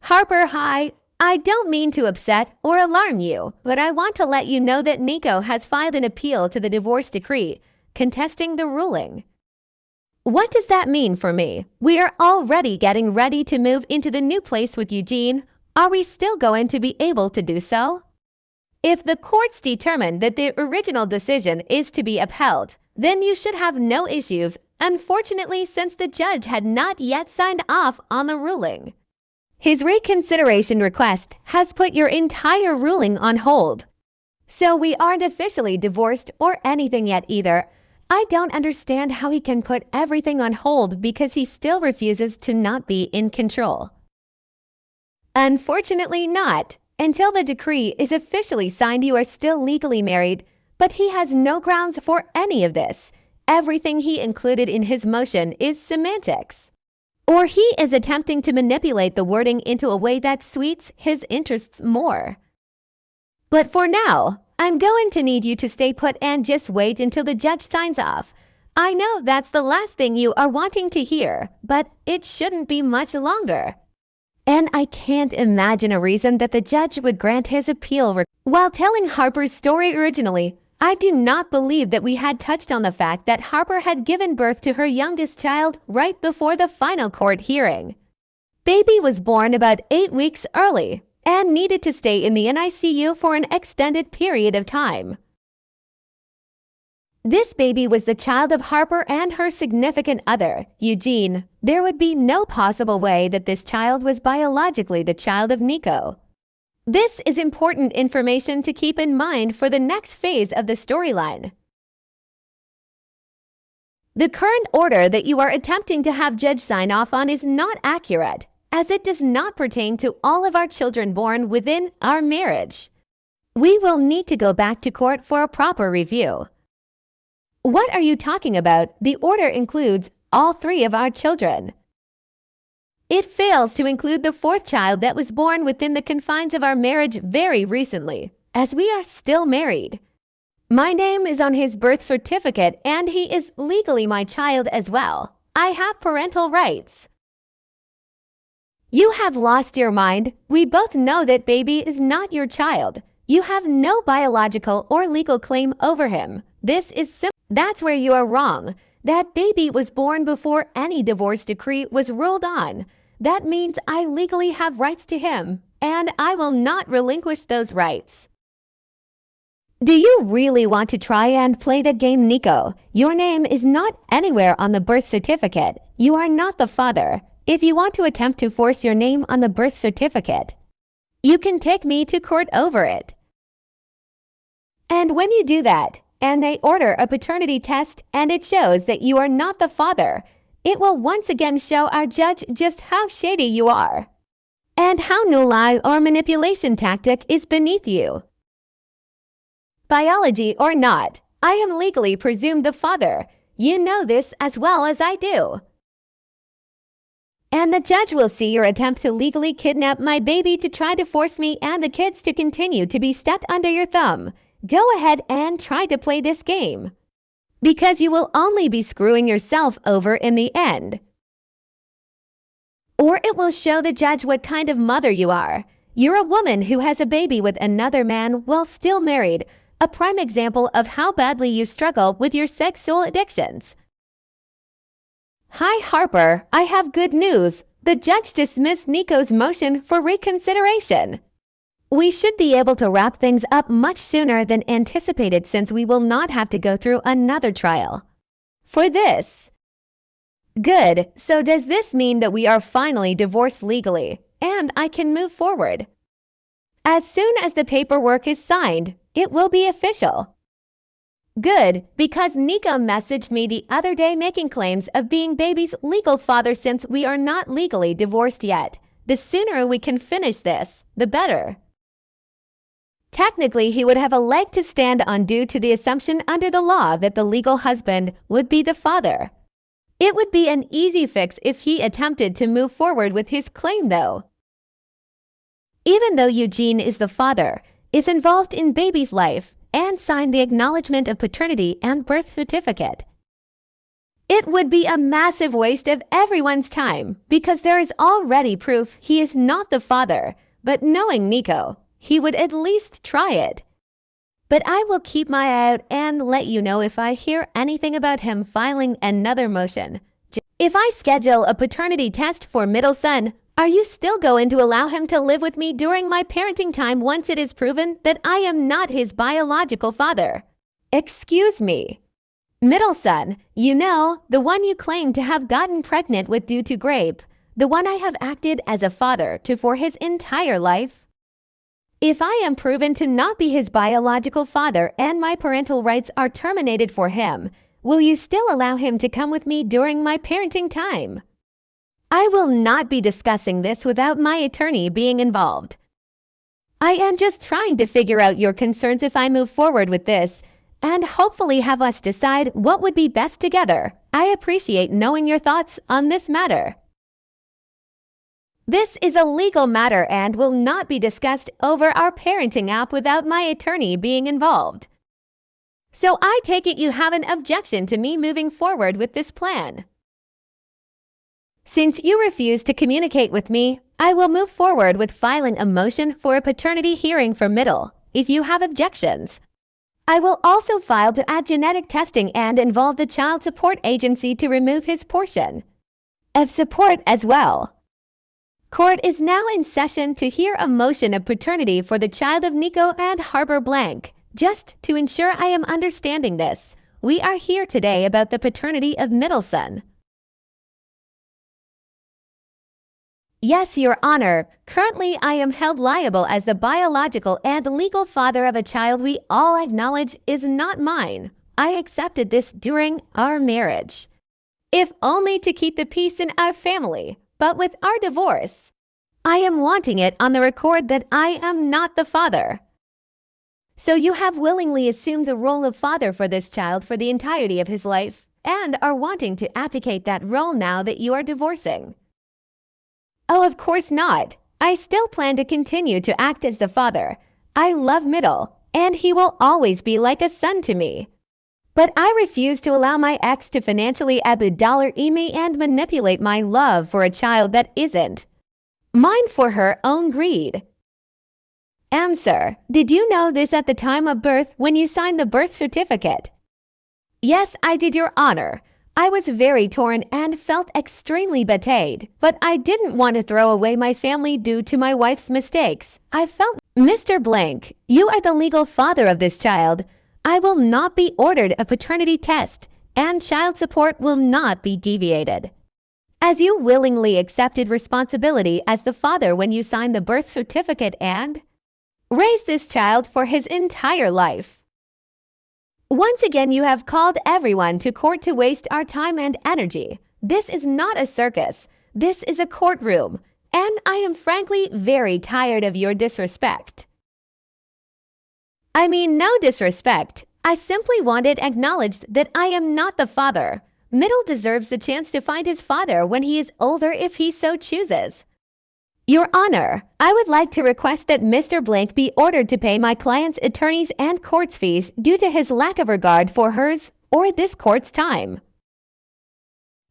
Harper, hi. I don't mean to upset or alarm you, but I want to let you know that Neko has filed an appeal to the divorce decree, contesting the ruling. What does that mean for me? We are already getting ready to move into the new place with Eugene. Are we still going to be able to do so? If the courts determine that the original decision is to be upheld, then you should have no issues, unfortunately, since the judge had not yet signed off on the ruling. His reconsideration request has put your entire ruling on hold. So we aren't officially divorced or anything yet either. I don't understand how he can put everything on hold because he still refuses to not be in control. Unfortunately not. Until the decree is officially signed, you are still legally married, but he has no grounds for any of this. Everything he included in his motion is semantics. Or he is attempting to manipulate the wording into a way that suits his interests more. But for now, I'm going to need you to stay put and just wait until the judge signs off. I know that's the last thing you are wanting to hear, but it shouldn't be much longer. And I can't imagine a reason that the judge would grant his appeal. While telling Harper's story originally, I do not believe that we had touched on the fact that Harper had given birth to her youngest child right before the final court hearing. Baby was born about 8 weeks early and needed to stay in the NICU for an extended period of time. This baby was the child of Harper and her significant other, Eugene. There would be no possible way that this child was biologically the child of Neko. This is important information to keep in mind for the next phase of the storyline. The current order that you are attempting to have judge sign off on is not accurate, as it does not pertain to all of our children born within our marriage. We will need to go back to court for a proper review. What are you talking about? The order includes all 3 of our children. It fails to include the 4th child that was born within the confines of our marriage very recently, as we are still married. My name is on his birth certificate and he is legally my child as well. I have parental rights. You have lost your mind. We both know that baby is not your child. You have no biological or legal claim over him. This is simple. That's where you are wrong. That baby was born before any divorce decree was ruled on. That means I legally have rights to him, and I will not relinquish those rights. Do you really want to try and play that game, Neko? Your name is not anywhere on the birth certificate. You are not the father. If you want to attempt to force your name on the birth certificate, you can take me to court over it. And when you do that, and they order a paternity test and it shows that you are not the father, it will once again show our judge just how shady you are and how no lie or manipulation tactic is beneath you. Biology or not, I am legally presumed the father. You know this as well as I do. And the judge will see your attempt to legally kidnap my baby to try to force me and the kids to continue to be stepped under your thumb. Go ahead and try to play this game, because you will only be screwing yourself over in the end. Or it will show the judge what kind of mother you are. You're a woman who has a baby with another man while still married, a prime example of how badly you struggle with your sexual addictions. Hi Harper, I have good news. The judge dismissed Neko's motion for reconsideration. We should be able to wrap things up much sooner than anticipated since we will not have to go through another trial. For this. Good, so does this mean that we are finally divorced legally, and I can move forward? As soon as the paperwork is signed, it will be official. Good, because Neko messaged me the other day making claims of being baby's legal father since we are not legally divorced yet. The sooner we can finish this, the better. Technically, he would have a leg to stand on due to the assumption under the law that the legal husband would be the father. It would be an easy fix if he attempted to move forward with his claim, though. Even though Eugene is the father, is involved in baby's life, and signed the acknowledgement of paternity and birth certificate, It would be a massive waste of everyone's time because there is already proof he is not the father, but knowing Neko, he would at least try it. But I will keep my eye out and let you know if I hear anything about him filing another motion. If I schedule a paternity test for middle son, are you still going to allow him to live with me during my parenting time once it is proven that I am not his biological father? Excuse me. Middle son, you know, the one you claim to have gotten pregnant with due to grape, the one I have acted as a father to for his entire life. If I am proven to not be his biological father and my parental rights are terminated for him, will you still allow him to come with me during my parenting time? I will not be discussing this without my attorney being involved. I am just trying to figure out your concerns if I move forward with this, and hopefully have us decide what would be best together. I appreciate knowing your thoughts on this matter. This is a legal matter and will not be discussed over our parenting app without my attorney being involved. So I take it you have an objection to me moving forward with this plan. Since you refuse to communicate with me, I will move forward with filing a motion for a paternity hearing for middle, if you have objections. I will also file to add genetic testing and involve the child support agency to remove his portion of support as well. Court is now in session to hear a motion of paternity for the child of Neko and Harper Blank. Just to ensure I am understanding this, we are here today about the paternity of middle son. Yes, Your Honor, currently I am held liable as the biological and legal father of a child we all acknowledge is not mine. I accepted this during our marriage, if only to keep the peace in our family. But with our divorce, I am wanting it on the record that I am not the father. So you have willingly assumed the role of father for this child for the entirety of his life and are wanting to abdicate that role now that you are divorcing. Oh, of course not. I still plan to continue to act as the father. I love Middle, and he will always be like a son to me. But I refuse to allow my ex to financially $1 me and manipulate my love for a child that isn't mine for her own greed. Answer: did you know this at the time of birth when you signed the birth certificate? Yes, I did, Your Honor. I was very torn and felt extremely betrayed, but I didn't want to throw away my family due to my wife's mistakes. I felt, Mr. Blank, you are the legal father of this child. I will not be ordered a paternity test, and child support will not be deviated. As you willingly accepted responsibility as the father when you signed the birth certificate and raised this child for his entire life. Once again, you have called everyone to court to waste our time and energy. This is not a circus. This is a courtroom, and I am frankly very tired of your disrespect. I mean, no disrespect. I simply want it acknowledged that I am not the father. Middle deserves the chance to find his father when he is older if he so chooses. Your Honor, I would like to request that Mr. Blank be ordered to pay my client's attorneys and court's fees due to his lack of regard for hers or this court's time.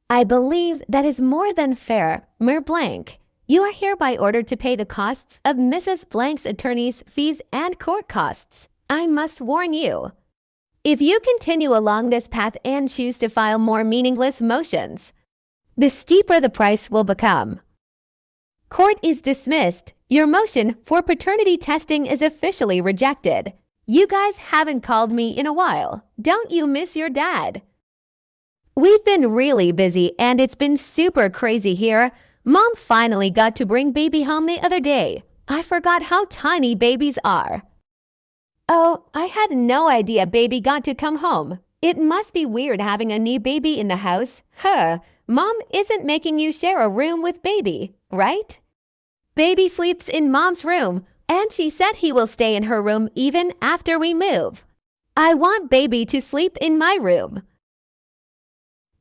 I believe that is more than fair, Mir Blank. You are hereby ordered to pay the costs of Mrs. Blank's attorney's fees and court costs. I must warn you, if you continue along this path and choose to file more meaningless motions, the steeper the price will become. Court is dismissed. Your motion for paternity testing is officially rejected. You guys haven't called me in a while. Don't you miss your dad? We've been really busy and it's been super crazy here. Mom finally got to bring baby home the other day. I forgot how tiny babies are. Oh, I had no idea baby got to come home. It must be weird having a new baby in the house. Mom isn't making you share a room with baby, right? Baby sleeps in Mom's room, and she said he will stay in her room even after we move. I want baby to sleep in my room.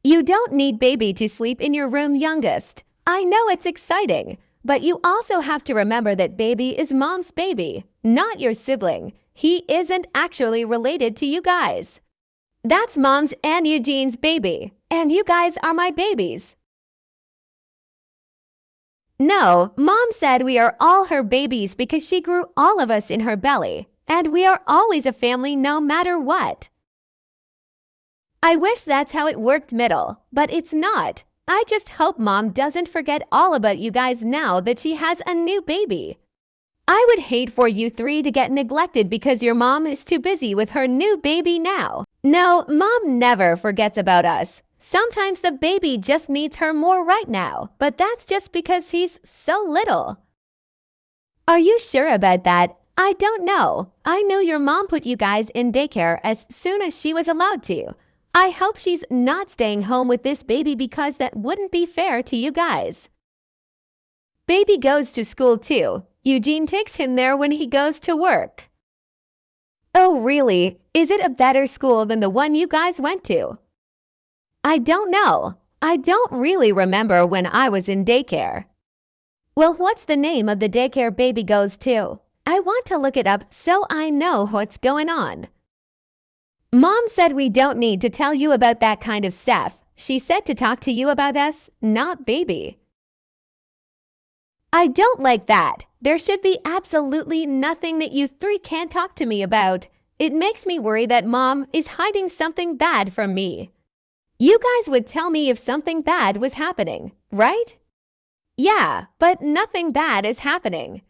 You don't need baby to sleep in your room, youngest. I know it's exciting, but you also have to remember that baby is Mom's baby, not your sibling. He isn't actually related to you guys. That's Mom's and Eugene's baby, and you guys are my babies. No, Mom said we are all her babies because she grew all of us in her belly, and we are always a family no matter what. I wish that's how it worked middle, but it's not. I just hope Mom doesn't forget all about you guys now that she has a new baby. I would hate for you three to get neglected because your mom is too busy with her new baby now. No, Mom never forgets about us. Sometimes the baby just needs her more right now, but that's just because he's so little. Are you sure about that? I don't know. I know your mom put you guys in daycare as soon as she was allowed to. I hope she's not staying home with this baby because that wouldn't be fair to you guys. Baby goes to school too. Eugene takes him there when he goes to work. Oh, really? Is it a better school than the one you guys went to? I don't know. I don't really remember when I was in daycare. Well, what's the name of the daycare baby goes to? I want to look it up so I know what's going on. Mom said we don't need to tell you about that kind of stuff. She said to talk to you about us, not baby. I don't like that. There should be absolutely nothing that you three can't talk to me about. It makes me worry that Mom is hiding something bad from me. You guys would tell me if something bad was happening, right? Yeah, but nothing bad is happening.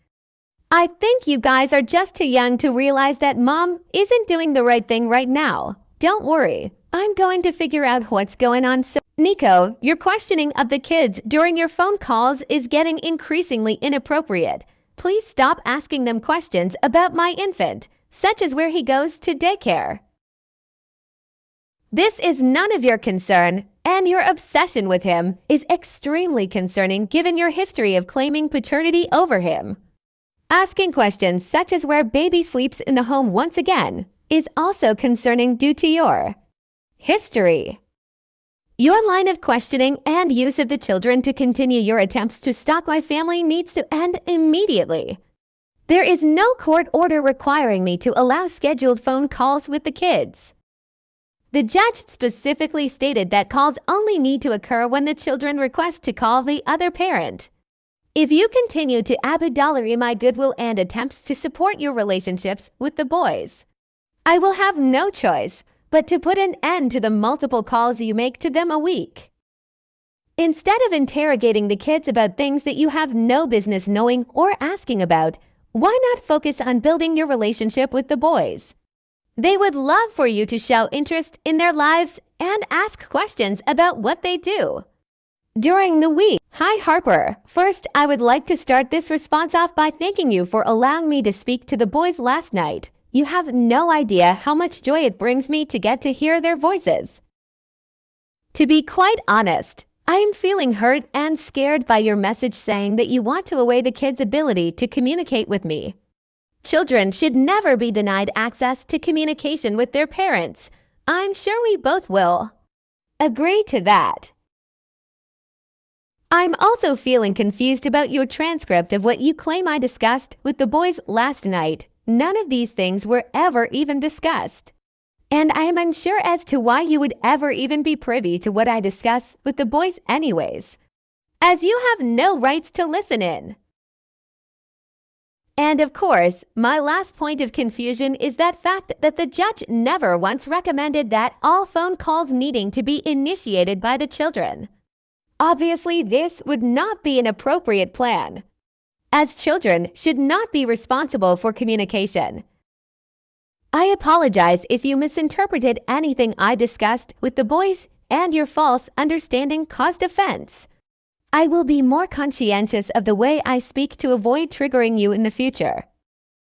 I think you guys are just too young to realize that Mom isn't doing the right thing right now. Don't worry. I'm going to figure out what's going on. So, Neko, your questioning of the kids during your phone calls is getting increasingly inappropriate. Please stop asking them questions about my infant, such as where he goes to daycare. This is none of your concern, and your obsession with him is extremely concerning given your history of claiming paternity over him. Asking questions such as where baby sleeps in the home once again is also concerning due to your history. Your line of questioning and use of the children to continue your attempts to stalk my family needs to end immediately. There is no court order requiring me to allow scheduled phone calls with the kids. The judge specifically stated that calls only need to occur when the children request to call the other parent. If you continue to abandon my goodwill and attempts to support your relationships with the boys, I will have no choice but to put an end to the multiple calls you make to them a week. Instead of interrogating the kids about things that you have no business knowing or asking about, why not focus on building your relationship with the boys? They would love for you to show interest in their lives and ask questions about what they do during the week. Hi, Harper. First, I would like to start this response off by thanking you for allowing me to speak to the boys last night. You have no idea how much joy it brings me to get to hear their voices. To be quite honest, I am feeling hurt and scared by your message saying that you want to away the kids' ability to communicate with me. Children should never be denied access to communication with their parents. I'm sure we both will agree to that. I'm also feeling confused about your transcript of what you claim I discussed with the boys last night. None of these things were ever even discussed. And I am unsure as to why you would ever even be privy to what I discuss with the boys anyways, as you have no rights to listen in. And of course, my last point of confusion is that fact that the judge never once recommended that all phone calls needing to be initiated by the children. Obviously, this would not be an appropriate plan, as children should not be responsible for communication. I apologize if you misinterpreted anything I discussed with the boys and your false understanding caused offense. I will be more conscientious of the way I speak to avoid triggering you in the future.